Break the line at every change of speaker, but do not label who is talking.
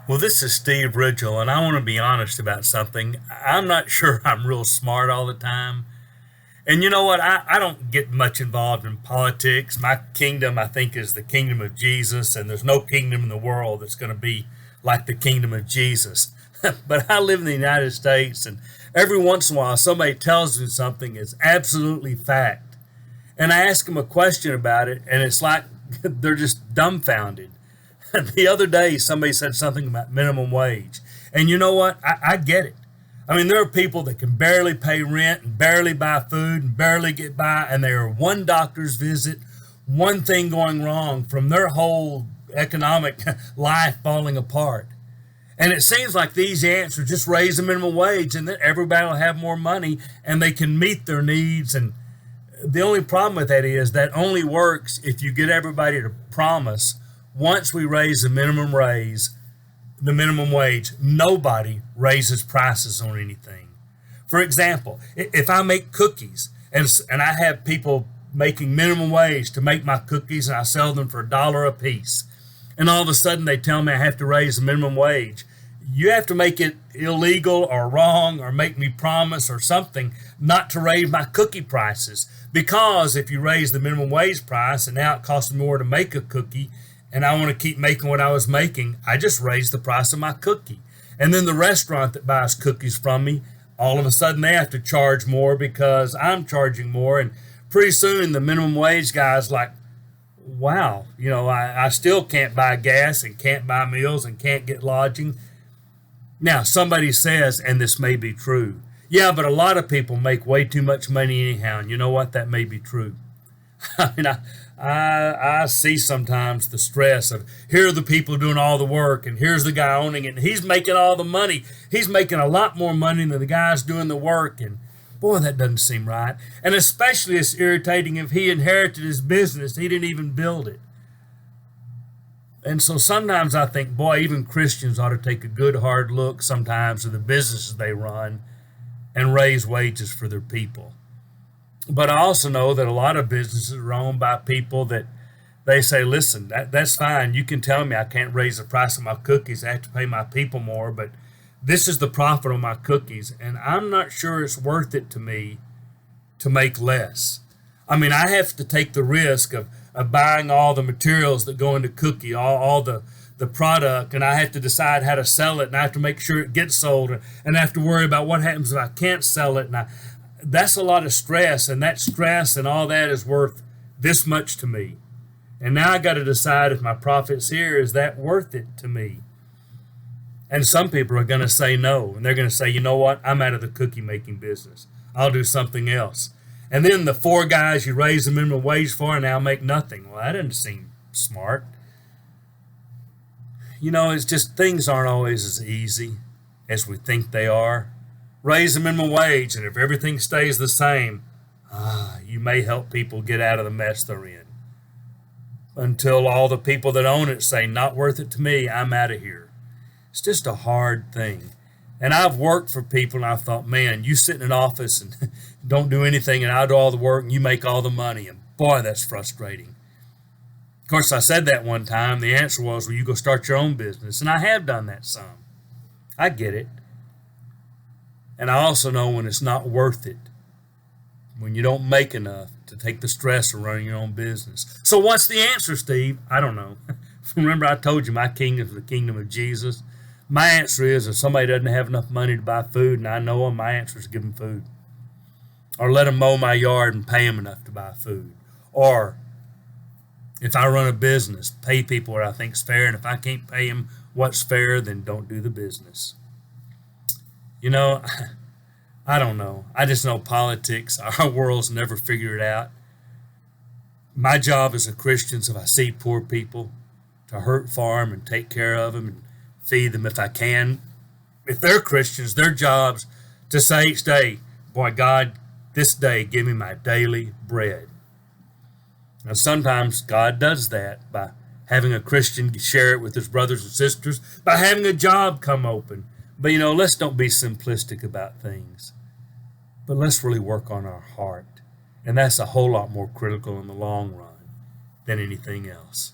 Well, this is Steve Ridgel, and I want to be honest about something. I'm not sure I'm real smart all the time. And you know what? I don't get much involved in politics. My kingdom, I think, is the kingdom of Jesus, and there's no kingdom in the world that's going to be like the kingdom of Jesus. But I live in the United States, and every once in a while somebody tells me something is absolutely fact. And I ask them a question about it, and it's like they're just dumbfounded. The other day, somebody said something about minimum wage. And you know what? I get it. I mean, there are people that can barely pay rent and barely buy food and barely get by, and they are one doctor's visit, one thing going wrong from their whole economic life falling apart. And it seems like the easy answer just raise the minimum wage and then everybody will have more money and they can meet their needs. And the only problem with that is that only works if you get everybody to promise once we raise the minimum wage, nobody raises prices on anything. For example, if I make cookies and I have people making minimum wage to make my cookies and I sell them for $1 a piece, and all of a sudden they tell me I have to raise the minimum wage, you have to make it illegal or wrong or make me promise or something not to raise my cookie prices. Because if you raise the minimum wage price and now it costs me more to make a cookie, and I want to keep making what I was making, I just raise the price of my cookie. And then the restaurant that buys cookies from me, all of a sudden they have to charge more because I'm charging more. And pretty soon the minimum wage guy's like, wow, I still can't buy gas and can't buy meals and can't get lodging. Now, somebody says, and this may be true, yeah, but a lot of people make way too much money anyhow. And you know what? That may be true. I mean, I see sometimes the stress of here are the people doing all the work and here's the guy owning it and he's making all the money. He's making a lot more money than the guy's doing the work. And boy, that doesn't seem right. And especially it's irritating if he inherited his business. He didn't even build it. And so sometimes I think, boy, even Christians ought to take a good hard look sometimes at the businesses they run and raise wages for their people. But I also know that a lot of businesses are owned by people that they say, listen, that's fine. You can tell me I can't raise the price of my cookies. I have to pay my people more, but this is the profit on my cookies. And I'm not sure it's worth it to me to make less. I mean, I have to take the risk of buying all the materials that go into cookie, all the product, and I have to decide how to sell it, and I have to make sure it gets sold, and I have to worry about what happens if I can't sell it, that's a lot of stress, and that stress and all that is worth this much to me. And now I got to decide if my profits here, is that worth it to me? And some people are going to say no, and they're going to say, you know what, I'm out of the cookie making business. I'll do something else. And then the four guys you raise the minimum wage for now make nothing. Well, that doesn't seem smart. It's just things aren't always as easy as we think they are. Raise the minimum wage, and if everything stays the same, you may help people get out of the mess they're in. Until all the people that own it say, not worth it to me, I'm out of here. It's just a hard thing. And I've worked for people, and I've thought, man, you sit in an office and don't do anything, and I do all the work, and you make all the money. And boy, that's frustrating. Of course, I said that one time. The answer was, well, you go start your own business. And I have done that some. I get it. And I also know when it's not worth it, when you don't make enough to take the stress of running your own business. So what's the answer, Steve? I don't know. Remember I told you my kingdom is the kingdom of Jesus? My answer is if somebody doesn't have enough money to buy food and I know them, my answer is give them food. Or let them mow my yard and pay them enough to buy food. Or if I run a business, pay people what I think is fair. And if I can't pay them what's fair, then don't do the business. I don't know. I just know politics. Our world's never figured it out. My job as a Christian is if I see poor people, to hurt for them and take care of them and feed them if I can. If they're Christians, their job's to say each day, boy, God, this day give me my daily bread. Now, sometimes God does that by having a Christian share it with his brothers and sisters, by having a job come open. But, let's don't be simplistic about things. But let's really work on our heart. And that's a whole lot more critical in the long run than anything else.